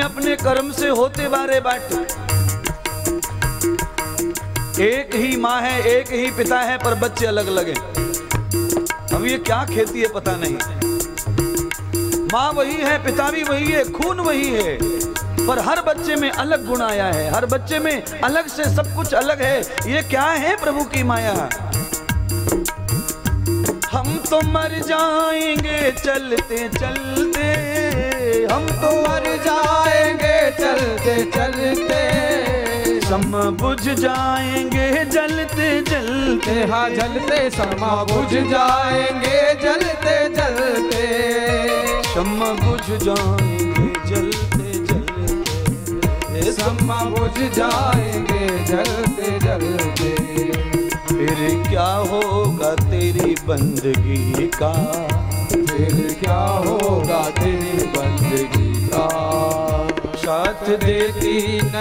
अपने कर्म से होते बारे बाटे। एक ही माँ है, एक ही पिता है, पर बच्चे अलग अलग हैं। अब ये क्या खेती है पता नहीं। माँ वही है, पिता भी वही है, खून वही है, पर हर बच्चे में अलग गुण आया है, हर बच्चे में अलग से सब कुछ अलग है। ये क्या है प्रभु की माया। हम तो मर जाएंगे चलते चलते, हम तो मर जाएंगे चलते चलते, सम बुझ जाएंगे जलते जलते, हाँ जलते समा बुझ जाएंगे जलते जलते, सम बुझ जाएंगे जलते जलते, समा बुझ जाएंगे जलते जलते। फिर क्या होगा तेरी बंदगी का, फिर क्या होगा तेरी बंदगी का। साथ देती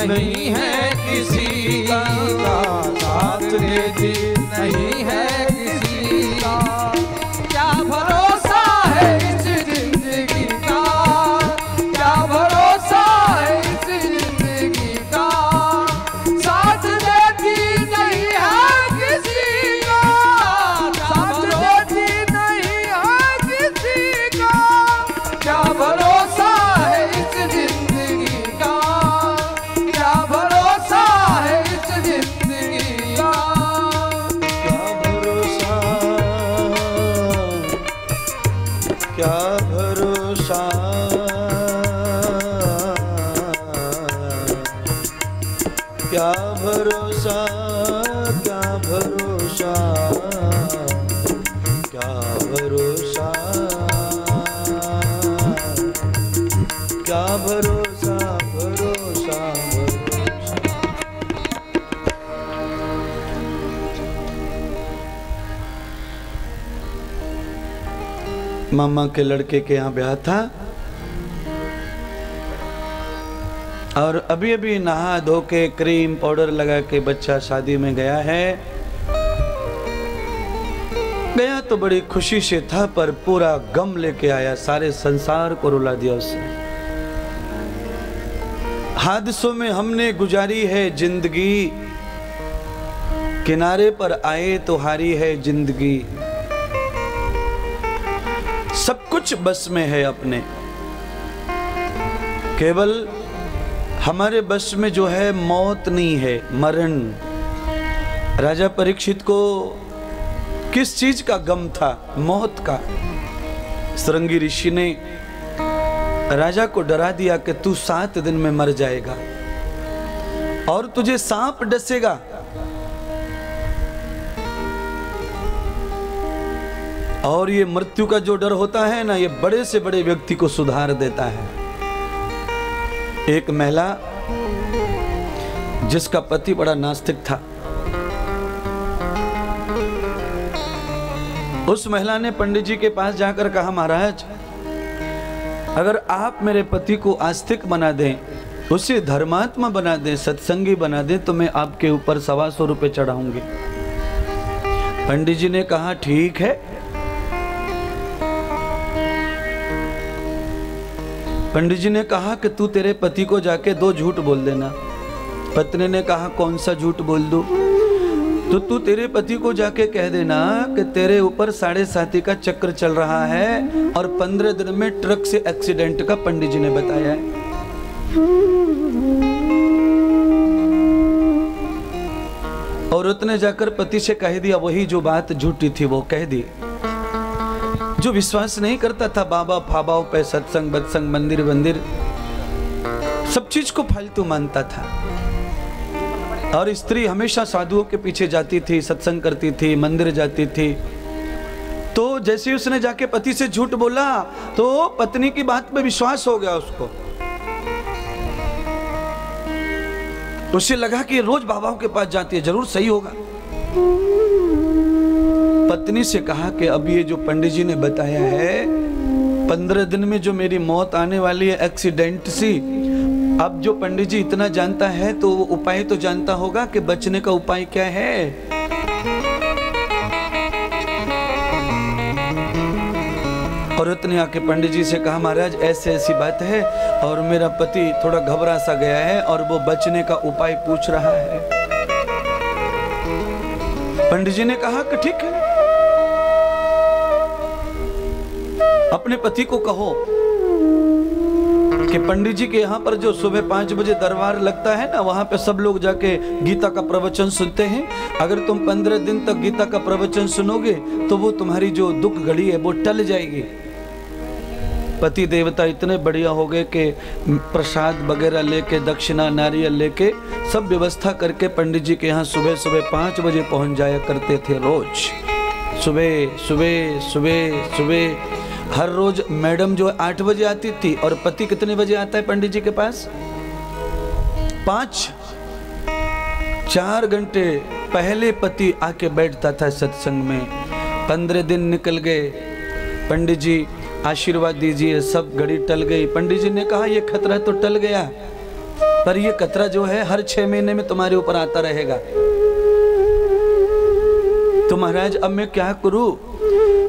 नहीं है किसी का, साथ देती नहीं है किसी का। क्या भरोसा है इस जिंदगी का, क्या भरोसा है इस जिंदगी का। साथ देती नहीं है किसी का, साथ देती नहीं है किसी का। क्या भरोसा है इस जिंदगी का, क्या भरोसा है इस जिंदगी का। क्या भरोसा, क्या भरोसा, क्या भरोसा, क्या भरोसा, क्या भरोसा, भरोसा, भरोसा। मामा के लड़के के यहाँ ब्याह था और अभी अभी नहा धो के क्रीम पाउडर लगा के बच्चा शादी में गया है। गया तो बड़ी खुशी से था, पर पूरा गम लेके आया, सारे संसार को रुला दिया उसने। हादसों में हमने गुजारी है जिंदगी, किनारे पर आए तो हारी है जिंदगी। सब कुछ बस में है अपने, केवल हमारे बस में जो है मौत नहीं है, मरण। राजा परीक्षित को किस चीज का गम था? मौत का। सरंगी ऋषि ने राजा को डरा दिया कि तू 7 दिन में मर जाएगा और तुझे सांप डसेगा। और ये मृत्यु का जो डर होता है ना, ये बड़े से बड़े व्यक्ति को सुधार देता है। एक महिला जिसका पति बड़ा नास्तिक था, उस महिला ने पंडित जी के पास जाकर कहा, महाराज अगर आप मेरे पति को आस्तिक बना दें, उसे धर्मात्मा बना दें, सत्संगी बना दें, तो मैं आपके ऊपर 125 रुपये चढ़ाऊंगी। पंडित जी ने कहा ठीक है। पंडित जी ने कहा कि तू तेरे पति को जाके 2 झूठ बोल देना। पत्नी ने कहा कौन सा झूठ बोल दूं? तो तू तेरे पति को जाके कह देना कि तेरे ऊपर 7.5 का चक्र चल रहा है और 15 दिन में ट्रक से एक्सीडेंट का पंडित जी ने बताया है। औरत ने जाकर पति से कह दिया, वही जो बात झूठी थी वो कह दी। जो विश्वास नहीं करता था बाबा फाबाओं पे, सत्संग बत्संग, मंदिर वंदिर, सब चीज को फालतू मानता था। और स्त्री हमेशा साधुओं के पीछे जाती थी, सत्संग करती थी, मंदिर जाती थी। तो जैसे ही उसने जाके पति से झूठ बोला तो पत्नी की बात पे विश्वास हो गया उसको। उसे लगा कि रोज बाबाओं के पास जाती है, जरूर सही होगा। पत्नी से कहा कि अब ये जो पंडित जी ने बताया है, 15 दिन में जो मेरी मौत आने वाली है एक्सीडेंट सी, अब जो पंडित जी इतना जानता है तो उपाय तो जानता होगा कि बचने का उपाय क्या है। और औरत ने आके पंडित जी से कहा, महाराज ऐसे ऐसी बात है और मेरा पति थोड़ा घबरा सा गया है और वो बचने का उपाय पूछ रहा है। पंडित जी ने कहा कि ठीक है, अपने पति को कहो कि पंडित जी के यहाँ पर जो सुबह 5 बजे दरबार लगता है ना, वहां पे सब लोग जाके गीता का प्रवचन सुनते हैं। अगर तुम 15 दिन तक गीता का प्रवचन सुनोगे तो वो तुम्हारी जो दुख घड़ी है वो टल जाएगी। पति देवता इतने बढ़िया हो गए कि प्रसाद वगैरह लेके, दक्षिणा नारियल लेके सब व्यवस्था करके पंडित जी के यहाँ सुबह सुबह 5 बजे पहुंच जाया करते थे। रोज सुबह सुबह सुबह सुबह हर रोज मैडम जो 8 बजे आती थी और पति कितने बजे आता है पंडित जी के पास? 4 घंटे पहले पति आके बैठता था सत्संग में। 15 दिन निकल गए, पंडित जी आशीर्वाद दीजिए, सब घड़ी टल गई। पंडित जी ने कहा, ये खतरा तो टल गया, पर ये खतरा जो है हर 6 महीने में तुम्हारे ऊपर आता रहेगा। तो महाराज अब मैं क्या करूं?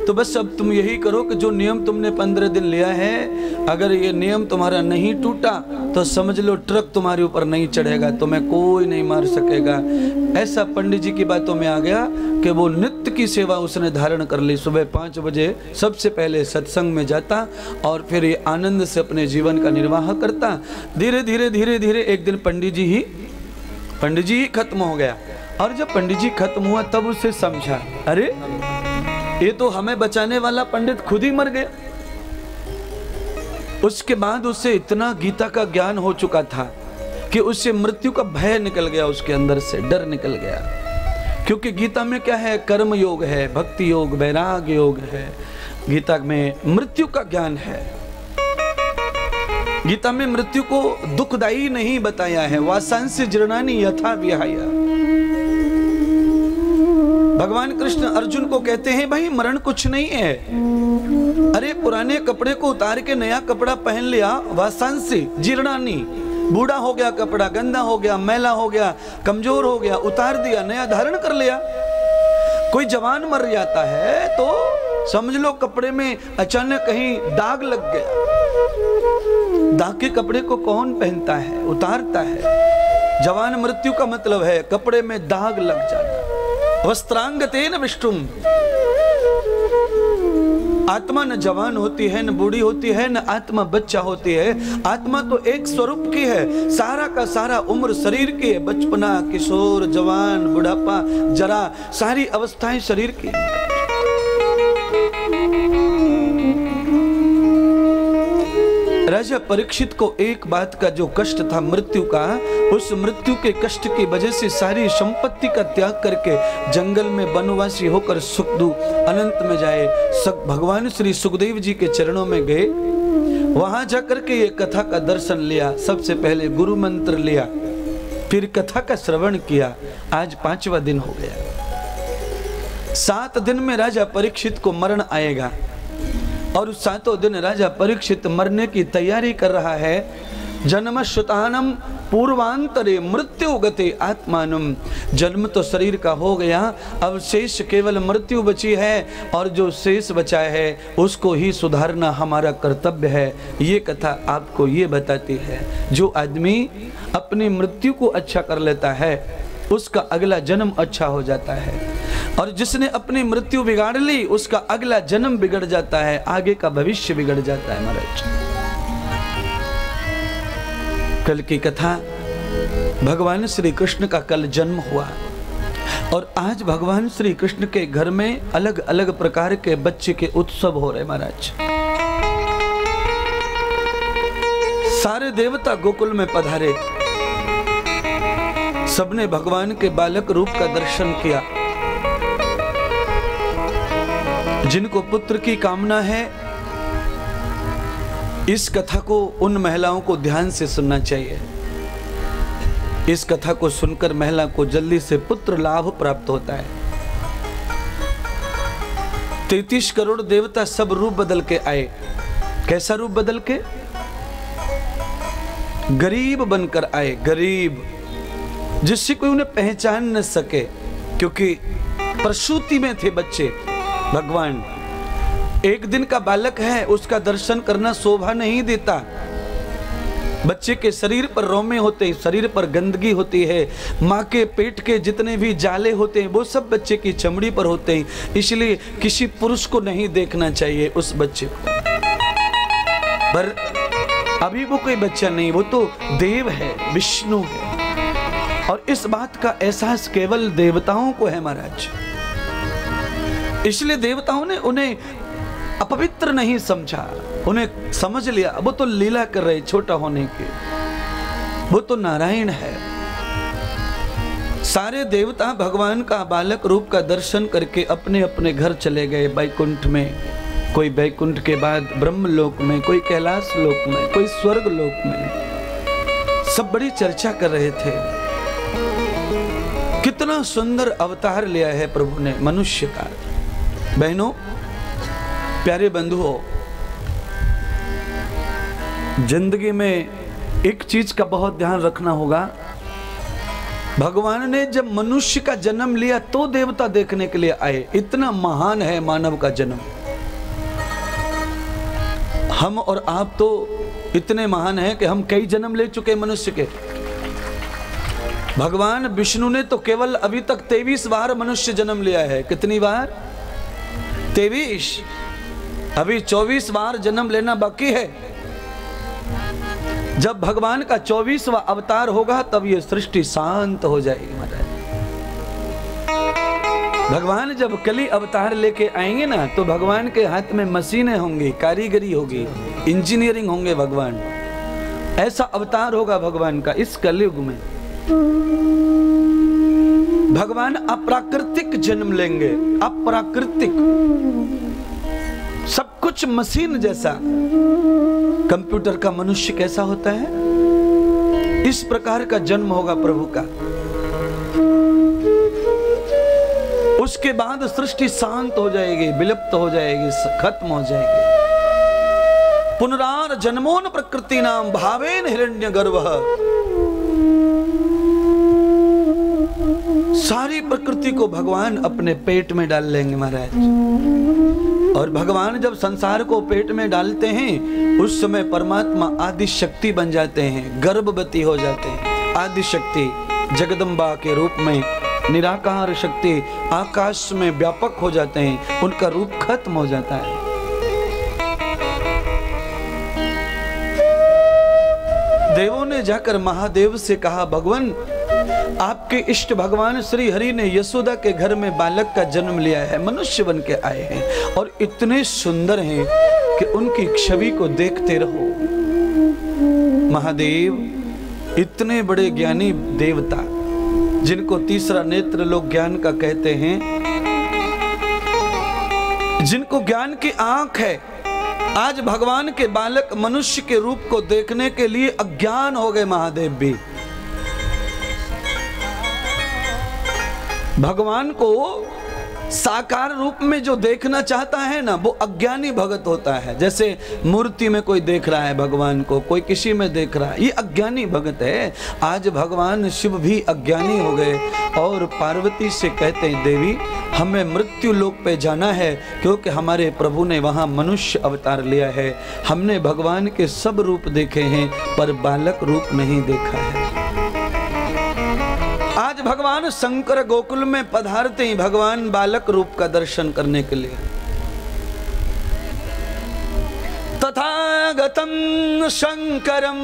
तो बस अब तुम यही करो कि जो नियम तुमने 15 दिन लिया है, अगर ये नियम तुम्हारा नहीं टूटा तो समझ लो ट्रक तुम्हारे ऊपर नहीं चढ़ेगा, तुम्हें कोई नहीं मार सकेगा। ऐसा पंडित जी की बातों में आ गया कि वो नित्य की सेवा उसने धारण कर ली। सुबह 5 बजे सबसे पहले सत्संग में जाता और फिर ये आनंद से अपने जीवन का निर्वाह करता। धीरे धीरे धीरे धीरे एक दिन पंडित जी ही खत्म हो गया। और जब पंडित जी खत्म हुआ तब उसे समझा, अरे ये तो हमें बचाने वाला पंडित खुद ही मर गया। उसके बाद उससे इतना गीता का ज्ञान हो चुका था कि उससे मृत्यु का भय निकल गया, उसके अंदर से डर निकल गया। क्योंकि गीता में क्या है? कर्म योग है, भक्ति योग, वैराग्य योग है। गीता में मृत्यु का ज्ञान है। गीता में मृत्यु को दुखदायी नहीं बताया है। वासांस्य जीर्णानि यथा विहाय। भगवान कृष्ण अर्जुन को कहते हैं, भाई मरण कुछ नहीं है। अरे पुराने कपड़े को उतार के नया कपड़ा पहन लिया, वासांसी जीर्णानी, बूढ़ा हो गया कपड़ा, गंदा हो गया, मैला हो गया, कमजोर हो गया, उतार दिया, नया धारण कर लिया। कोई जवान मर जाता है तो समझ लो कपड़े में अचानक कहीं दाग लग गया। दाग के कपड़े को कौन पहनता है? उतारता है। जवान मृत्यु का मतलब है कपड़े में दाग लग जाना। वस्त्रांगतेन विष्टुम। आत्मा न जवान होती है, न बूढ़ी होती है, न आत्मा बच्चा होती है। आत्मा तो एक स्वरूप की है, सारा का सारा उम्र शरीर की है। बचपना, किशोर, जवान, बुढ़ापा, जरा, सारी अवस्थाएं शरीर की। राजा परीक्षित को एक बात का जो कष्ट था मृत्यु का, उस मृत्यु के कष्ट की वजह से सारी संपत्ति का त्याग करके जंगल में वनवासी होकर सुखदू अनंत में जाए। भगवान श्री सुखदेव जी के चरणों में गए। वहां जाकर के ये कथा का दर्शन लिया। सबसे पहले गुरु मंत्र लिया, फिर कथा का श्रवण किया। आज 5वां दिन हो गया। 7 दिन में राजा परीक्षित को मरण आएगा और 7वें दिन राजा परीक्षित मरने की तैयारी कर रहा है। जन्मश्रुतानम पूर्वांतरे मृत्यु गते आत्मानम। जन्म तो शरीर का हो गया, अब शेष केवल मृत्यु बची है और जो शेष बचा है उसको ही सुधारना हमारा कर्तव्य है। ये कथा आपको ये बताती है, जो आदमी अपनी मृत्यु को अच्छा कर लेता है उसका अगला जन्म अच्छा हो जाता है, और जिसने अपनी मृत्यु बिगाड़ ली उसका अगला जन्म बिगड़ जाता है, आगे का भविष्य बिगड़ जाता है। महाराज कल की कथा, भगवान श्री कृष्ण का कल जन्म हुआ और आज भगवान श्री कृष्ण के घर में अलग अलग प्रकार के बच्चे के उत्सव हो रहे। महाराज सारे देवता गोकुल में पधारे, सबने भगवान के बालक रूप का दर्शन किया। जिनको पुत्र की कामना है, इस कथा को उन महिलाओं को ध्यान से सुनना चाहिए। इस कथा को सुनकर महिला को जल्दी से पुत्र लाभ प्राप्त होता है। 33 करोड़ देवता सब रूप बदल के आए। कैसा रूप बदल के? गरीब बनकर आए, गरीब, जिससे कोई उन्हें पहचान न सके, क्योंकि प्रसूति में थे बच्चे। भगवान एक दिन का बालक है, उसका दर्शन करना शोभा नहीं देता। बच्चे के शरीर पर रोमे होते हैं, शरीर पर गंदगी होती है, माँ के पेट के जितने भी जाले होते हैं वो सब बच्चे की चमड़ी पर होते हैं। इसलिए किसी पुरुष को नहीं देखना चाहिए उस बच्चे को। पर अभी वो कोई बच्चा नहीं, वो तो देव है, विष्णु है, और इस बात का एहसास केवल देवताओं को है महाराज। इसलिए देवताओं ने उन्हें अपवित्र नहीं समझा, उन्हें समझ लिया वो तो लीला कर रहे छोटा होने की, वो तो नारायण है। सारे देवता भगवान का बालक रूप का दर्शन करके अपने अपने घर चले गए बैकुंठ में। कोई बैकुंठ के बाद ब्रह्मलोक में, कोई कैलाश लोक में, कोई स्वर्ग लोक में। सब बड़ी चर्चा कर रहे थे कितना सुंदर अवतार लिया है प्रभु ने मनुष्य का। बहनों, प्यारे बंधुओं, जिंदगी में एक चीज का बहुत ध्यान रखना होगा। भगवान ने जब मनुष्य का जन्म लिया तो देवता देखने के लिए आए। इतना महान है मानव का जन्म। हम और आप तो इतने महान हैं कि हम कई जन्म ले चुके मनुष्य के। भगवान विष्णु ने तो केवल अभी तक 23 बार मनुष्य जन्म लिया है। कितनी बार? 23। अभी 24 बार जन्म लेना बाकी है। जब भगवान का 24वां अवतार होगा तब ये सृष्टि शांत हो जाएगी महाराज। भगवान जब कली अवतार लेके आएंगे ना तो भगवान के हाथ में मशीनें होंगी, कारीगरी होगी, इंजीनियरिंग होंगे भगवान। ऐसा अवतार होगा भगवान का इस कलयुग में। भगवान अप्राकृतिक जन्म लेंगे, अप्राकृतिक, सब कुछ मशीन जैसा। कंप्यूटर का मनुष्य कैसा होता है, इस प्रकार का जन्म होगा प्रभु का। उसके बाद सृष्टि शांत हो जाएगी, विलुप्त हो जाएगी, खत्म हो जाएगी। पुनरार जन्मोन प्रकृति नाम भावेन हिरण्य गर्भः। सारी प्रकृति को भगवान अपने पेट में डाल लेंगे महाराज। और भगवान जब संसार को पेट में डालते हैं उस समय परमात्मा आदि शक्ति बन जाते हैं, गर्भवती हो जाते हैं। आदि शक्ति जगदम्बा के रूप में, निराकार शक्ति आकाश में व्यापक हो जाते हैं, उनका रूप खत्म हो जाता है। देवों ने जाकर महादेव से कहा, भगवान आपके इष्ट भगवान श्री हरि ने यशोदा के घर में बालक का जन्म लिया है, मनुष्य बन के आए हैं और इतने सुंदर हैं कि उनकी छवि को देखते रहो। महादेव इतने बड़े ज्ञानी देवता जिनको तीसरा नेत्र लोग ज्ञान का कहते हैं, जिनको ज्ञान की आंख है, आज भगवान के बालक मनुष्य के रूप को देखने के लिए अज्ञान हो गए। महादेव भी भगवान को साकार रूप में जो देखना चाहता है ना, वो अज्ञानी भगत होता है। जैसे मूर्ति में कोई देख रहा है भगवान को, कोई किसी में देख रहा है, ये अज्ञानी भगत है। आज भगवान शिव भी अज्ञानी हो गए और पार्वती से कहते हैं, देवी हमें मृत्यु लोक पे जाना है क्योंकि हमारे प्रभु ने वहाँ मनुष्य अवतार लिया है। हमने भगवान के सब रूप देखे हैं पर बालक रूप नहीं देखा है। आज भगवान शंकर गोकुल में पधारते ही भगवान बालक रूप का दर्शन करने के लिए। तथागतं शंकरं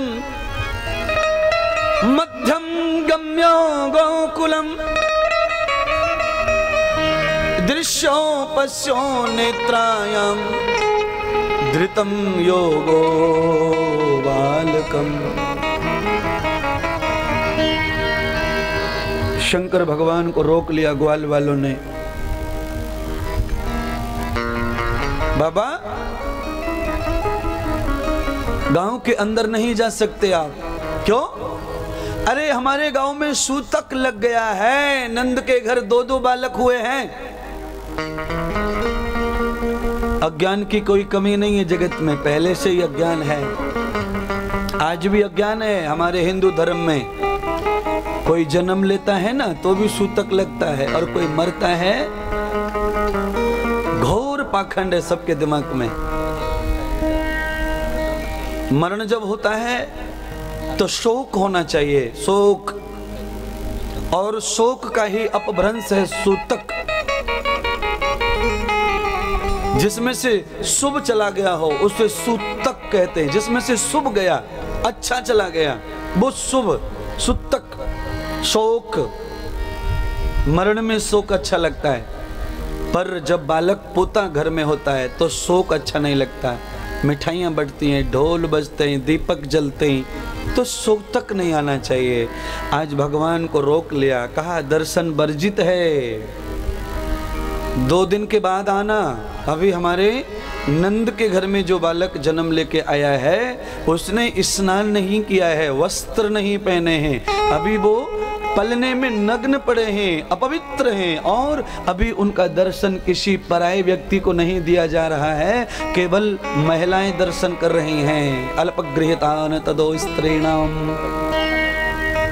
मध्यम गम्यो गोकुलम दृश्यो पश्यो नेत्रायां धृतं योगो बालकम। शंकर भगवान को रोक लिया ग्वाल वालों ने। बाबा गांव के अंदर नहीं जा सकते आप। क्यों? अरे हमारे गांव में सूतक लग गया है, नंद के घर 2-2 बालक हुए हैं। अज्ञान की कोई कमी नहीं है जगत में, पहले से ही अज्ञान है, आज भी अज्ञान है। हमारे हिंदू धर्म में कोई जन्म लेता है ना तो भी सूतक लगता है, और कोई मरता है घोर पाखंड है सबके दिमाग में। मरण जब होता है तो शोक होना चाहिए, शोक, और शोक का ही अपभ्रंश है सूतक। जिसमें से शुभ चला गया हो उसे सूतक कहते हैं। जिसमें से शुभ गया, अच्छा चला गया, वो शुभ, सूतक। शोक, मरण में शोक अच्छा लगता है, पर जब बालक पोता घर में होता है तो शोक अच्छा नहीं लगता। मिठाइयाँ बंटती हैं, ढोल बजते हैं, दीपक जलते हैं, तो शोक तक नहीं आना चाहिए। आज भगवान को रोक लिया, कहा दर्शन वर्जित है, 2 दिन के बाद आना। अभी हमारे नंद के घर में जो बालक जन्म लेके आया है उसने स्नान नहीं किया है, वस्त्र नहीं पहने हैं, अभी वो पलने में नग्न पड़े हैं, अपवित्र हैं, और अभी उनका दर्शन किसी पराये व्यक्ति को नहीं दिया जा रहा है, केवल महिलाएं दर्शन कर रही हैं। अल्पगृहीतान तदो स्त्रीणाम।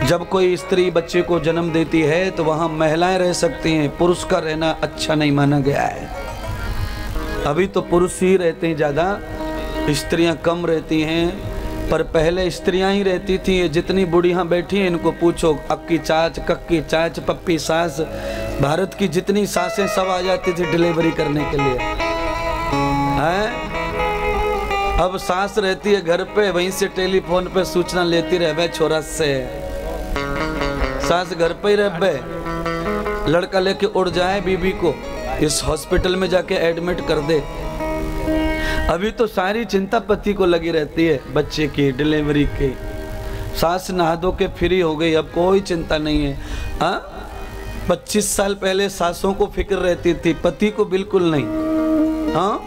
जब कोई स्त्री बच्चे को जन्म देती है तो वहां महिलाएं रह सकती हैं, पुरुष का रहना अच्छा नहीं माना गया है। अभी तो पुरुष ही रहते हैं ज़्यादा, स्त्रियां कम रहती हैं, पर पहले स्त्रियां ही रहती थी। जितनी बुढ़ियां बैठी हैं इनको पूछो, अक्की चाच, कक्की चाच, पप्पी सास, भारत की जितनी सासें सब आ जाती थी डिलीवरी करने के लिए हैं। अब सास रहती है घर पे, वहीं से टेलीफोन पे सूचना लेती रहे छोरा से। सास घर पे ही रहे, लड़का लेके उड़ जाए बीबी को इस हॉस्पिटल में जाके एडमिट कर दे। अभी तो सारी चिंता पति को लगी रहती है, बच्चे की, डिलीवरी की। सास नहा धो के फ्री हो गई, अब कोई चिंता नहीं है। हाँ, 25 साल पहले सासों को फिक्र रहती थी, पति को बिल्कुल नहीं। हाँ,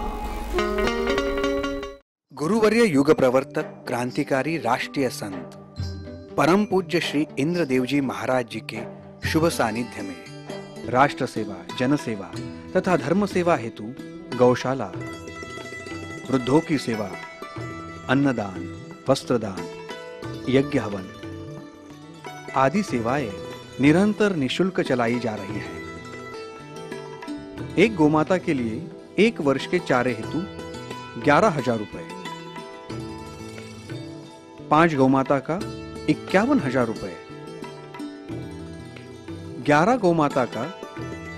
गुरुवर्य युग प्रवर्तक, क्रांतिकारी, राष्ट्रीय संत परम पूज्य श्री इंद्रदेव जी महाराज जी के शुभ सानिध्य में राष्ट्र सेवा, जन सेवा तथा धर्म सेवा हेतु गौशाला, वृद्धों की सेवा, अन्नदान, वस्त्रदान, यज्ञ हवन आदि सेवाएं निरंतर निशुल्क चलाई जा रही हैं। एक गोमाता के लिए 1 वर्ष के चारे हेतु 11,000 रुपए, 5 गौमाता का 51,000 रुपए, 11 गौमाता का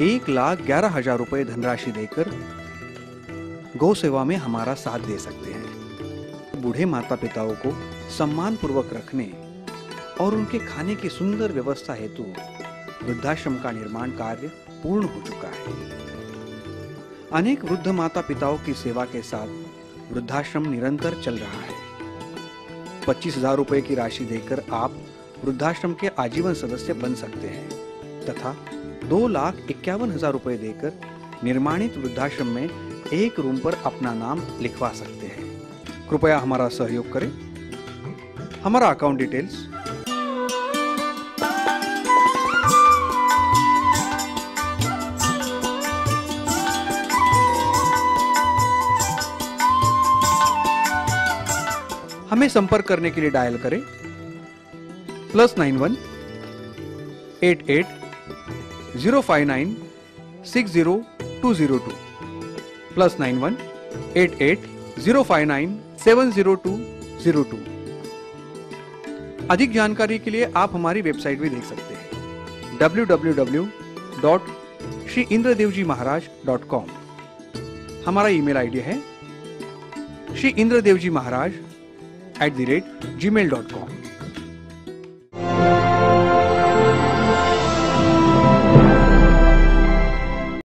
1,11,000 रुपए धनराशि देकर गौ सेवा में हमारा साथ दे सकते हैं। बूढ़े माता पिताओं को सम्मान पूर्वक रखने और उनके खाने की सुंदर व्यवस्था हेतु वृद्धाश्रम का निर्माण कार्य पूर्ण हो चुका है। अनेक वृद्ध माता पिताओं की सेवा के साथ वृद्धाश्रम निरंतर चल रहा है। 25,000 रुपए की राशि देकर आप वृद्धाश्रम के आजीवन सदस्य बन सकते हैं तथा 2,51,000 रुपए देकर निर्माणित वृद्धाश्रम में 1 रूम पर अपना नाम लिखवा सकते हैं। कृपया हमारा सहयोग करें। हमारा अकाउंट डिटेल्स हमें संपर्क करने के लिए डायल करें +91 88 059 60202 +91 88 059 70202। अधिक जानकारी के लिए आप हमारी वेबसाइट भी देख सकते हैं www.shriindradevjimaharaj.com। हमारा ईमेल आईडी है shriindradevjimaharaj@gmail.com।